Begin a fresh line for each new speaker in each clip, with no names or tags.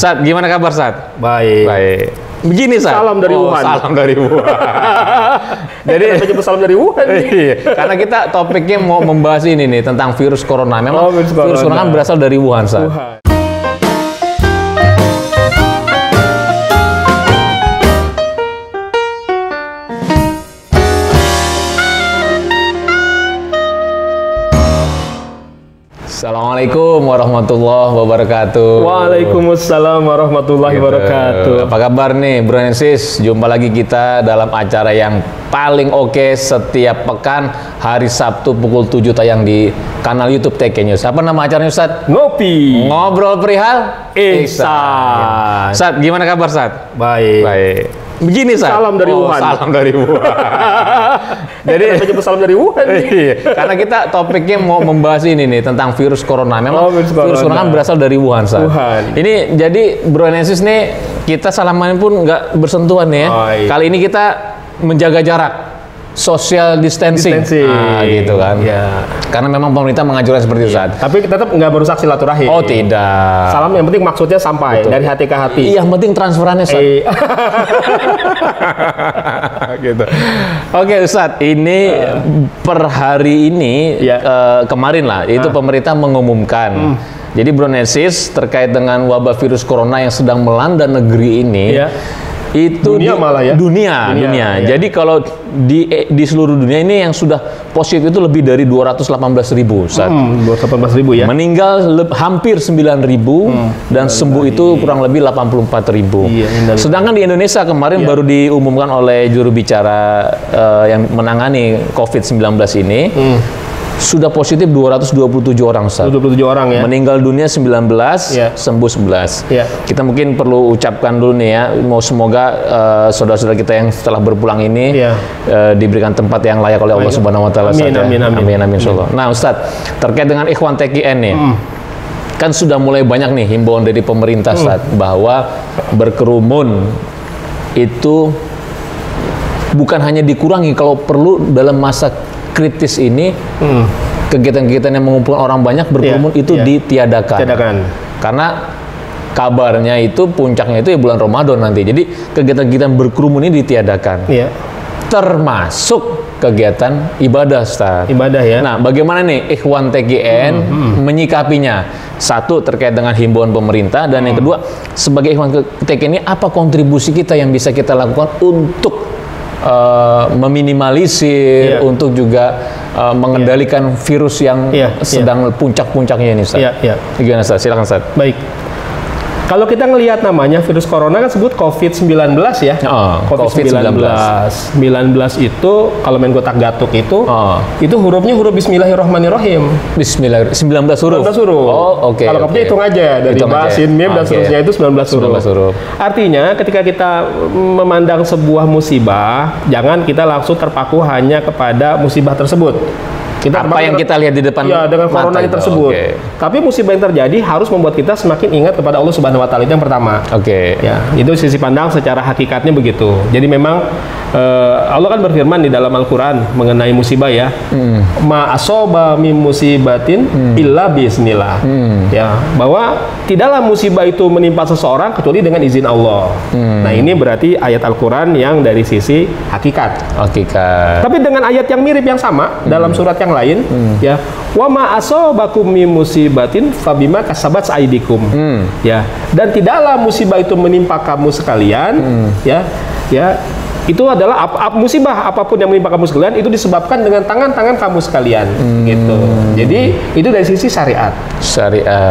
Sat, gimana kabar Sat?
Baik.
Baik. Begini Sat.
Salam dari Wuhan.
Salam dari Wuhan.
Jadi kenapa salam dari Wuhan?
Iya, karena kita topiknya mau membahas ini nih tentang virus corona. Memang virus corona kan berasal dari Wuhan Sat.
Wuhan.
Assalamualaikum warahmatullahi wabarakatuh.
Waalaikumsalam warahmatullahi wabarakatuh.
Apa kabar nih Bro Nensis? Jumpa lagi kita dalam acara yang paling oke setiap pekan hari Sabtu pukul 7 tayang di kanal YouTube TK News. Apa nama acaranya Ustaz?
Ngopi.
Ngobrol perihal
Ihsan.
Sat, gimana kabar Sat?
Baik.
Baik. Begini Sat.
Salam dari Wuhan.
Salam dari Wuhan.
Jadi kenapa salam dari Wuhan?
Iya, karena kita topiknya mau membahas ini nih tentang virus corona. Memang virus corona kan berasal dari Wuhan, Sat.
Wuhan.
Ini jadi Bro Nensis nih kita salaman pun nggak bersentuhan nih ya. Kali ini kita menjaga jarak, social distancing. Nah, gitu kan.
Ya.
Karena memang pemerintah menganjurkan seperti itu, Sat.
Tapi tetap nggak merusak silaturahim.
Oh, tidak.
Salam yang penting maksudnya sampai dari hati ke hati.
Iya, yang penting transferannya, Sat. Gitu. Oke, Ustadz, ini per hari ini kemarin lah itu pemerintah mengumumkan. Jadi Bro Nensis terkait dengan wabah virus corona yang sedang melanda negeri ini. Itu
dunia malah ya?
Dunia.
Ya.
Jadi kalau di seluruh dunia ini yang sudah positif itu lebih dari 218.000 saat
218.000 ya.
Meninggal hampir 9.000 dan sembuh itu kurang lebih 84.000. Sedangkan di Indonesia kemarin baru diumumkan oleh juru bicara yang menangani COVID-19 ini sudah positif 227 orang, Ustaz.
227 orang ya.
Meninggal dunia 19, sembuh 11. Kita mungkin perlu ucapkan dulu nih ya, semoga saudara-saudara kita yang setelah berpulang ini diberikan tempat yang layak oleh Allah Subhanahu wa taala. Amin insyaallah. Nah, Ustaz, terkait dengan Ikhwan TKN nih. Kan sudah mulai banyak nih himbauan dari pemerintah, Ustaz, bahwa berkerumun itu bukan hanya dikurangi, kalau perlu dalam masa kritis ini kegiatan-kegiatan yang mengumpulkan orang banyak berkerumun itu ditiadakan. Karena kabarnya itu puncaknya itu ya bulan Ramadan nanti. Jadi kegiatan-kegiatan berkerumun ini ditiadakan. Termasuk kegiatan ibadah, Ustaz.
Ibadah ya.
Nah, bagaimana nih Ikhwan TGN menyikapinya? Satu, terkait dengan himbauan pemerintah, dan yang kedua, sebagai Ikhwan TGN ini apa kontribusi kita yang bisa kita lakukan untuk meminimalisir, untuk juga mengendalikan virus yang sedang puncak-puncaknya ini, Ustaz. Gimana, Ustaz? Silakan, Ustaz.
Baik. Kalau kita ngelihat namanya virus corona kan sebut COVID-19 ya. COVID-19. 19 itu kalau main gotak-gatuk itu hurufnya huruf Bismillahirrahmanirrahim.
19 huruf.
19 huruf.
Oh, oke.
Kalau kamu hitung aja dari ba, sin, mim dan seterusnya itu 19 huruf. Artinya ketika kita memandang sebuah musibah, jangan kita langsung terpaku hanya kepada musibah tersebut.
Apa yang kita lihat di depan
dengan corona tersebut. Tapi musibah yang terjadi harus membuat kita semakin ingat kepada Allah Subhanahu wa taala, itu yang pertama. Ya, itu sisi pandang secara hakikatnya begitu. Jadi memang Allah kan berfirman di dalam Al-Qur'an mengenai musibah ya. Ma asoba min musibatin illa biiznillah. Ya, bahwa tidaklah musibah itu menimpa seseorang kecuali dengan izin Allah. Nah, ini berarti ayat Al-Qur'an yang dari sisi hakikat. Tapi dengan ayat yang mirip yang sama dalam surat yang lain, ya, wa ma asobakum min musibatin fabima kasabat aidikum, ya, dan tidaklah musibah itu menimpa kamu sekalian, itu adalah musibah apapun yang menimpa kamu sekalian itu disebabkan dengan tangan-tangan kamu sekalian, gitu. Jadi itu dari sisi syariat.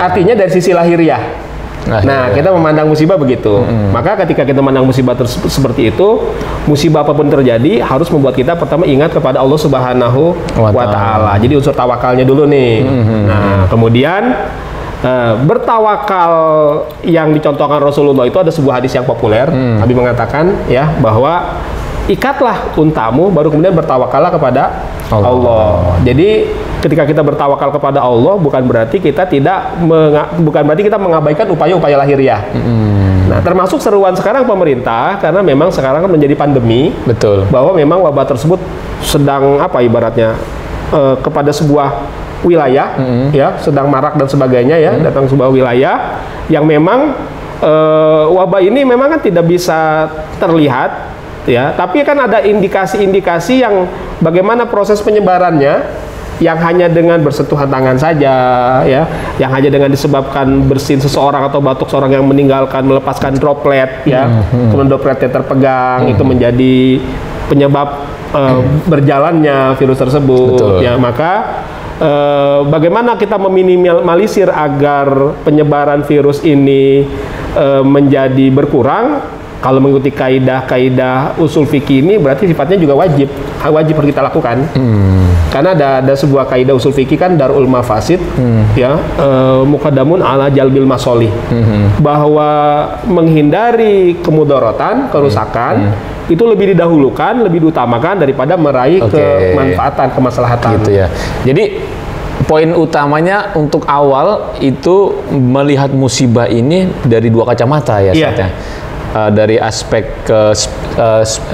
Artinya dari sisi lahiriah. Nah, kita memandang musibah begitu. Maka ketika kita memandang musibah seperti itu, musibah apapun terjadi harus membuat kita pertama ingat kepada Allah Subhanahu wa taala. Jadi unsur tawakalnya dulu nih. Nah, kemudian bertawakal yang dicontohkan Rasulullah itu ada sebuah hadis yang populer. Nabi mengatakan ya bahwa ikatlah untamu baru kemudian bertawakallah kepada Allah. Jadi ketika kita bertawakal kepada Allah bukan berarti kita mengabaikan upaya-upaya lahiriah. Nah, termasuk seruan sekarang pemerintah karena memang sekarang kan menjadi pandemi. Bahwa memang wabah tersebut sedang ibaratnya kepada sebuah wilayah ya sedang marak dan sebagainya ya datang sebuah wilayah yang memang wabah ini memang kan tidak bisa terlihat, ya, tapi kan ada indikasi-indikasi yang bagaimana proses penyebarannya, yang hanya dengan bersentuhan tangan saja, ya, yang hanya dengan disebabkan bersin seseorang atau batuk seorang yang meninggalkan melepaskan droplet, ya, kemudian dropletnya terpegang, itu menjadi penyebab berjalannya virus tersebut. Betul. Ya, maka bagaimana kita meminimalisir agar penyebaran virus ini menjadi berkurang? Kalau mengikuti kaidah-kaidah usul fikih ini berarti sifatnya juga wajib harus kita lakukan. Karena ada sebuah kaidah usul fikih kan, darul mafasid, ya, muqaddamun ala jalbil masolih, bahwa menghindari kemudaratan, kerusakan, itu lebih didahulukan, lebih diutamakan daripada meraih kemanfaatan, kemaslahatan.
Gitu ya. Jadi poin utamanya untuk awal itu melihat musibah ini dari dua kacamata ya, Ustaz, ya. Dari aspek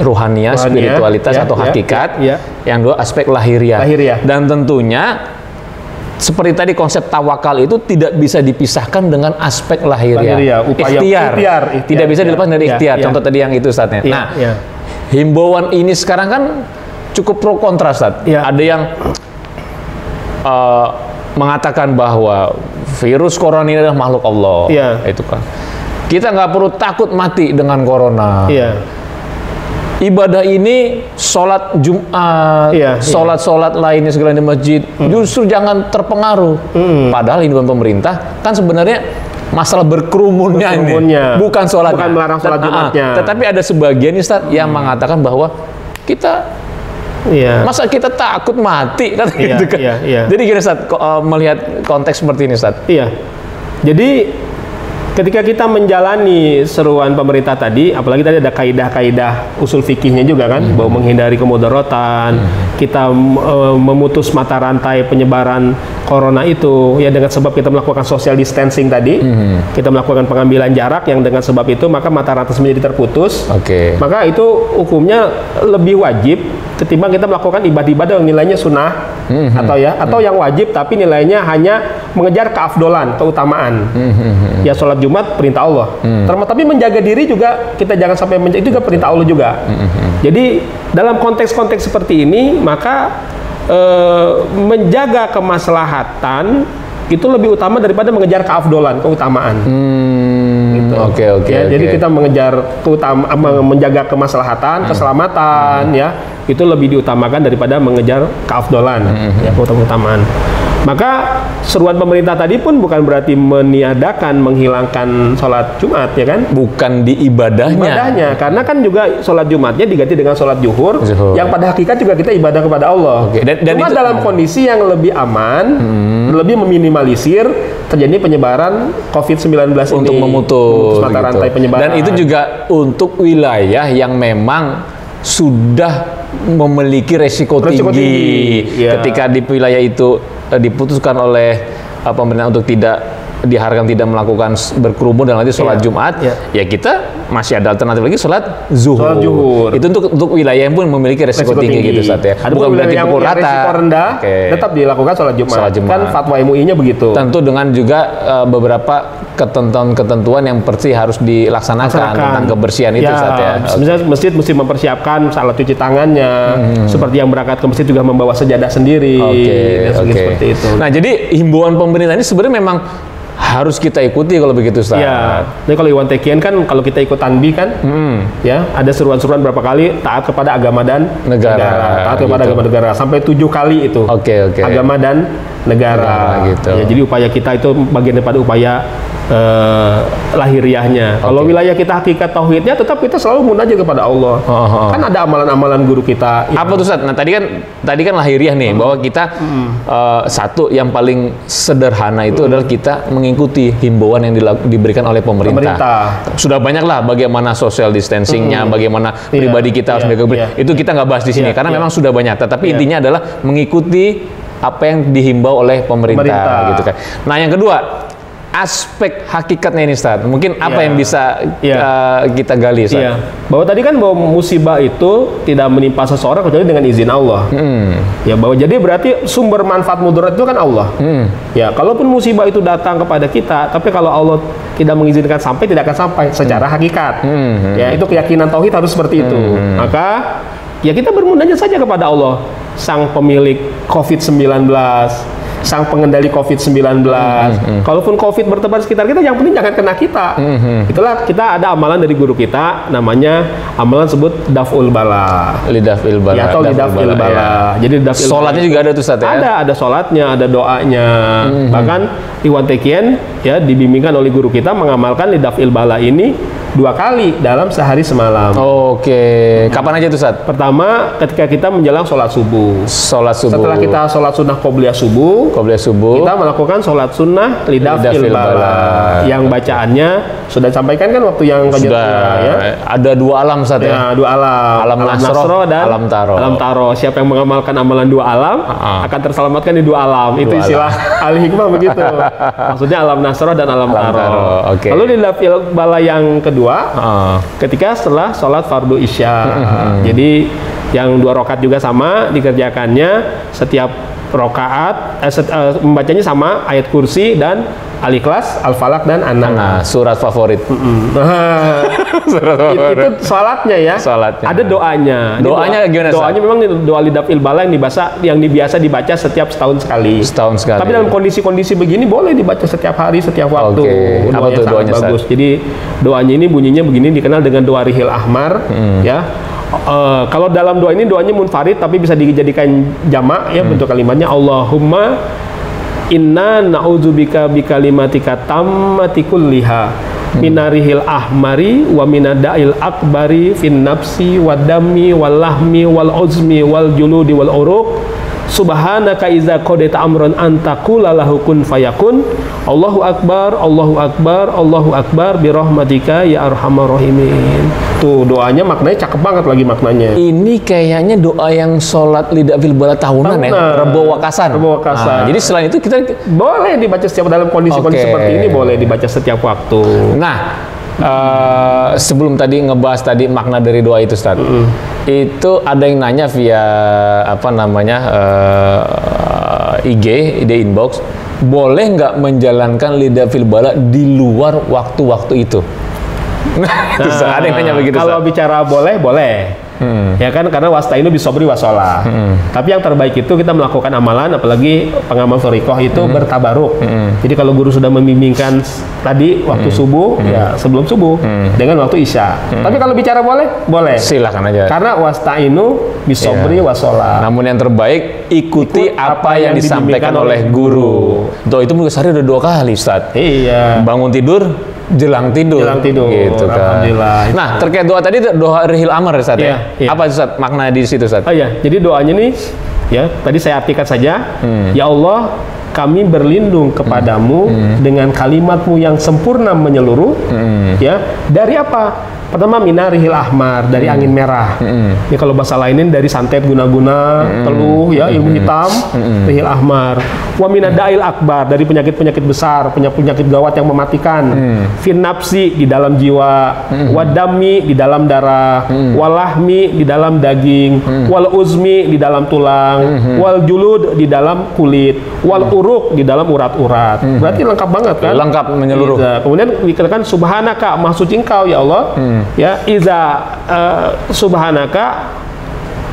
ruhaniah, spiritualitas atau hakikat, yang dua aspek lahiriah. Dan tentunya seperti tadi konsep tawakal itu tidak bisa dipisahkan dengan aspek lahiriah. Ikhtiar. Tidak bisa dilepas dari ikhtiar. Contoh tadi yang itu, Ustaz. Nah, himbauan ini sekarang kan cukup pro kontra, Ustaz. Ada yang mengatakan bahwa virus corona ini adalah makhluk Allah. Itu kan. Kita nggak perlu takut mati dengan corona. Ibadah ini, sholat Jumat, sholat lainnya segala di masjid, justru jangan terpengaruh. Padahal himbauan pemerintah kan sebenarnya masalah berkerumunnya ini, bukan sholatnya.
Bukan melarang sholat Jumatnya.
Tetapi ada sebagian Ustaz yang mengatakan bahwa kita masa kita takut mati kan, gitu kan. Jadi gini Ustaz, melihat konteks seperti ini Ustaz.
Jadi ketika kita menjalani seruan pemerintah tadi, apalagi tadi ada kaidah-kaidah usul fikihnya juga kan, bahwa menghindari kemudaratan, kita memutus mata rantai penyebaran corona itu, ya dengan sebab kita melakukan social distancing tadi, kita melakukan pengambilan jarak, yang dengan sebab itu maka mata rantai menjadi terputus. Maka itu hukumnya lebih wajib ketimbang kita melakukan ibadah-ibadah yang nilainya sunnah, atau yang wajib tapi nilainya hanya mengejar keafdolan, keutamaan. Ya, sholat Jumat perintah Allah. Tapi menjaga diri juga kita jangan sampai itu juga perintah Allah juga. Jadi dalam konteks-konteks seperti ini maka menjaga kemaslahatan itu lebih utama daripada mengejar keafdolan, keutamaan. Jadi kita mengejar menjaga kemaslahatan, keselamatan, ya, itu lebih diutamakan daripada mengejar keafdolan, ya, keutamaan. Maka seruan pemerintah tadi pun bukan berarti meniadakan, menghilangkan sholat Jumat, ya kan?
Bukan di ibadahnya.
Karena kan juga sholat Jumatnya diganti dengan sholat zuhur, yang pada hakikat juga kita ibadah kepada Allah. Dan cuma itu, dalam kondisi yang lebih aman, lebih meminimalisir terjadi penyebaran COVID-19 ini.
Untuk memutus
mata rantai penyebaran.
Dan itu juga untuk wilayah yang memang sudah memiliki resiko tinggi. Ketika di wilayah itu diputuskan oleh pemerintah untuk diharapkan tidak melakukan berkerumun dan nanti sholat Jumat, ya kita masih ada alternatif lagi sholat zuhur. Itu untuk wilayah yang pun memiliki resiko tinggi gitu Ustaz, ya.
Bukan berarti yang resiko rendah tetap dilakukan sholat Jumat. Kan fatwa MUI-nya begitu.
Tentu dengan juga beberapa ketentuan yang pasti harus dilaksanakan tentang kebersihan itu Ustaz, ya.
Misalnya masjid mesti mempersiapkan salat cuci tangannya, seperti yang berangkat ke masjid juga membawa sejadah sendiri. Seperti itu.
Nah, jadi himbauan pemerintah ini sebenarnya memang harus kita ikuti kalau begitu Ustaz.
Jadi kalau Iwan Tekian kan kalau kita ikut tanbih kan, ya ada seruan-seruan berapa kali taat kepada agama dan negara. Taat kepada agama negara sampai 7 kali itu. Agama dan negara. Ya, jadi upaya kita itu bagian daripada upaya lahiriahnya. Kalau wilayah kita hakikat tauhidnya, tetap kita selalu munajat kepada Allah. Kan ada amalan-amalan guru kita.
Apa tuh Ustaz? Nah, tadi kan lahiriah nih, bahwa kita satu yang paling sederhana itu adalah kita mengikuti himbauan yang diberikan oleh pemerintah. Sudah banyak lah bagaimana social distancingnya, bagaimana pribadi kita harus menjaga. Itu kita nggak bahas di sini karena memang sudah banyak. Tetapi intinya adalah mengikuti apa yang dihimbau oleh pemerintah. Gitu kan. Nah, yang kedua, aspek hakikatnya ini, Ustaz. Mungkin apa yang bisa kita gali, Ustaz?
Iya. Bahwa tadi kan bahwa musibah itu tidak menimpa seseorang kecuali dengan izin Allah. Ya, bahwa jadi berarti sumber manfaat mudarat itu kan Allah. Ya, kalaupun musibah itu datang kepada kita, tapi kalau Allah tidak mengizinkan sampai, tidak akan sampai secara hakikat. Ya, itu keyakinan tauhid harus seperti itu. Maka ya kita bermunajat saja kepada Allah, Sang pemilik COVID-19, Sang pengendali COVID-19. Kalaupun COVID bertebar sekitar kita, yang penting jangan kena kita. Itulah kita ada amalan dari guru kita, namanya amalan sebut daf'ul bala.
Lidaf'il bala.
Ya, atau lidaf'il bala. Ya. Jadi daf'il
sholatnya juga ada tuh, Ustaz, ya?
Ada sholatnya, ada doanya. Bahkan Iwan Tekien ya dibimbingkan oleh guru kita mengamalkan lidaf'il bala ini 2 kali dalam sehari semalam.
Oke. Kapan aja tuh, Ustaz?
Pertama, ketika kita menjelang sholat subuh.
Sholat subuh.
Setelah kita sholat sunnah qobliyah subuh, kita melakukan sholat sunnah lidaf'il bala. Yang bacaannya sudah disampaikan kan waktu yang kajian ya.
Ada 2 alam, Ustaz, ya?
2 alam. Alam Nasro dan
alam Taro.
Alam Taro. Siapa yang mengamalkan amalan 2 alam akan terselamatkan di 2 alam. Itu istilah ahli hikmah begitu. Maksudnya alam Nasro dan alam Taro.
Okay.
Lalu lidaf'il bala yang kedua, ketika setelah sholat fardu isya. Jadi yang 2 rakaat juga sama dikerjakannya, setiap rakaat membacanya sama ayat kursi dan Al-Ikhlas, Al-Falaq dan An-Nas.
Surat favorit.
Surat favorit. Itu sholatnya ya.
Sholatnya.
Ada doanya.
Doanya gimana?
Doanya memang doa lidaf'il bala yang biasa dibaca setiap setahun sekali.
Setahun sekali.
Tapi dalam kondisi-kondisi begini boleh dibaca setiap hari, setiap waktu.
Apa tuh doanya,
bagus. Jadi doanya ini bunyinya begini, dikenal dengan doa Rihil Ahmar. Ya. Kalau dalam doa ini doanya munfarid tapi bisa dijadikan jamak ya, bentuk kalimatnya Allahumma inna na'udzubika bikalimatika tammati kulliha minarihil ahmari wa minadail akbari fin nafsi wadami wal lahmi wal uzmi wal juludi wal uruq subhanaka iza qadaita amran antakula lahu kun fayakun. Allahu akbar, Allahu akbar, Allahu akbar birahmatika ya arhamar rahimin. Tuh doanya maknanya cakep banget lagi maknanya.
Ini kayaknya doa yang sholat lidaf'il bala tahunan ya, Rebo Wakasan. Jadi selain itu kita
boleh dibaca setiap dalam kondisi-kondisi seperti ini, boleh dibaca setiap waktu.
Nah, sebelum tadi ngebahas tadi makna dari doa itu, Ustaz, itu ada yang nanya via IG, ide inbox, boleh nggak menjalankan lidaf'il bala di luar waktu-waktu itu? Ada yang nanya begitu.
Kalau bicara boleh, ya kan, karena wasta'inu bisobri wasolah. Tapi yang terbaik itu kita melakukan amalan, apalagi pengamal thoriqoh itu bertabaruk. Jadi kalau guru sudah membimbingkan tadi waktu subuh, ya sebelum subuh dengan waktu isya. Tapi kalau bicara boleh.
Silakan aja.
Karena wasta'inu bisobri wasolah.
Namun yang terbaik ikuti apa yang disampaikan oleh guru. Doa itu mungkin sehari udah 2 kali, Ustaz.
Iya.
Bangun tidur, jelang tidur gitu kan. Nah, terkait doa tadi, doa Rihil Amar, Ustaz, ya? Apa, Ustaz, makna di situ, Ustaz?
Jadi doanya nih ya, tadi saya artikan saja. Ya Allah, kami berlindung kepadamu dengan kalimatmu yang sempurna menyeluruh, ya, dari apa? Pertama, minarihil ahmar, dari angin merah. Ya, kalau bahasa lainnya dari santet guna-guna, teluh, ya, ilmu hitam, rihil ahmar. Wa minadail akbar, dari penyakit-penyakit besar, penyakit gawat yang mematikan. Fin nafsi, di dalam jiwa. Wadami, di dalam darah. Walahmi, di dalam daging. Wal uzmi, di dalam tulang. Wal julud, di dalam kulit. Wal uruk, di dalam urat-urat. Berarti lengkap banget kan?
Lengkap menyeluruh.
Kemudian dikatakan subhanaka, maha suci engkau ya Allah. Ya, subhanaka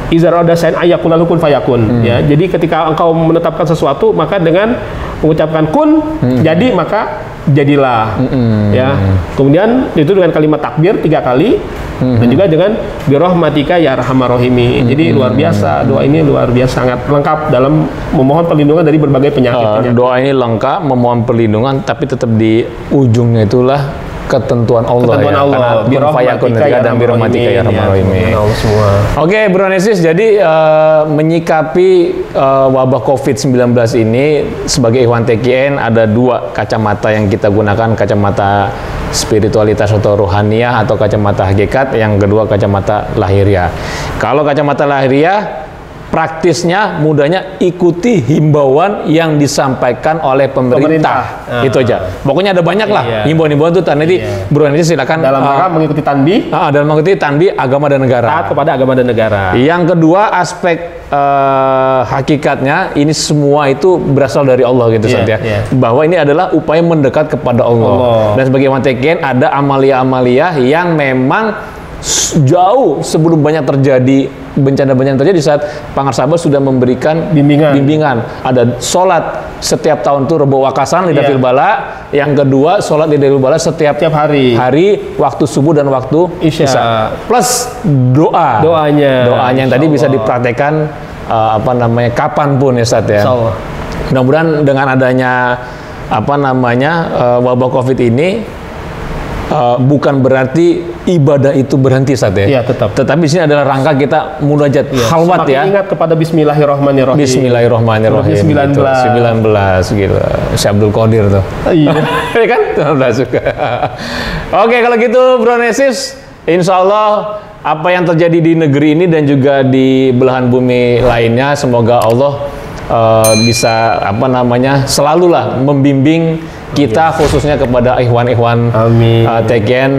iza rada sain ayakun kun fayakun. Ya, jadi ketika engkau menetapkan sesuatu, maka dengan mengucapkan kun, jadi maka jadilah. Ya, kemudian itu dengan kalimat takbir 3 kali, dan juga dengan birahmatika ya arhamar rahimin. Jadi luar biasa, doa ini luar biasa, sangat lengkap dalam memohon perlindungan dari berbagai penyakit.
Doa ini lengkap memohon perlindungan, tapi tetap di ujungnya itulah ketentuan Allah, karena birahmatika dan birahmatika ya arhamar rahimin. Oke, Bro Nesis, jadi menyikapi wabah COVID-19 ini sebagai Ikhwan TKN ada 2 kacamata yang kita gunakan, kacamata spiritualitas atau rohaniyah atau kacamata hakikat, yang kedua kacamata lahiriah. Kalau kacamata lahiriah praktisnya, mudahnya ikuti himbauan yang disampaikan oleh pemerintah. Itu aja. Pokoknya ada banyak lah himbauan-himbauan itu. Nanti Bro Nesis silakan
dalam rangka mengikuti tanbih.
Dalam mengikuti tanbih agama dan negara.
Taat kepada agama dan negara.
Yang kedua, aspek hakikatnya ini semua itu berasal dari Allah gitu saja. Bahwa ini adalah upaya mendekat kepada Allah. Dan sebagai mantekian ada amalia-amalia yang memang jauh sebelum banyak terjadi bencana-bencana terjadi saat Pangarsaba sudah memberikan bimbingan. Ada sholat setiap tahun tuh Rebo Wakasan Lidafil Bala. Yang kedua sholat Lidafil Bala setiap hari waktu subuh dan waktu Isya. Plus doanya yang tadi bisa dipraktekkan kapanpun ya Ustaz ya. Mudah-mudahan dengan adanya wabah COVID ini bukan berarti ibadah itu berhenti saat ya.
Iya, tetap.
Tetapi di sini adalah rangka kita munajat khalwat ya.
Ingat kepada Bismillahirrahmanirrahim.
Bismillahirrahmanirrahim.
19
gitu. Syekh Abdul Qadir tuh.
Iya.
Ya kan? 19 juga. Oke, kalau gitu Bro Nesis, insya Allah apa yang terjadi di negeri ini dan juga di belahan bumi lainnya, semoga Allah bisa selalulah membimbing kita khususnya kepada ikhwan-ikhwan TKN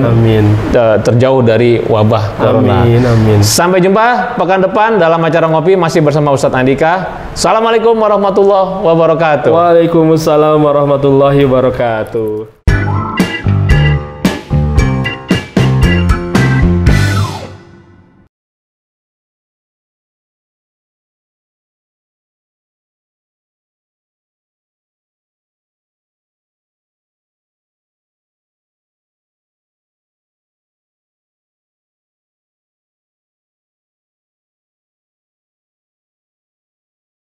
terjauh dari wabah corona.
Amin.
Sampai jumpa pekan depan dalam acara ngopi masih bersama Ustadz Andika. Assalamualaikum warahmatullahi wabarakatuh.
Waalaikumsalam warahmatullahi wabarakatuh.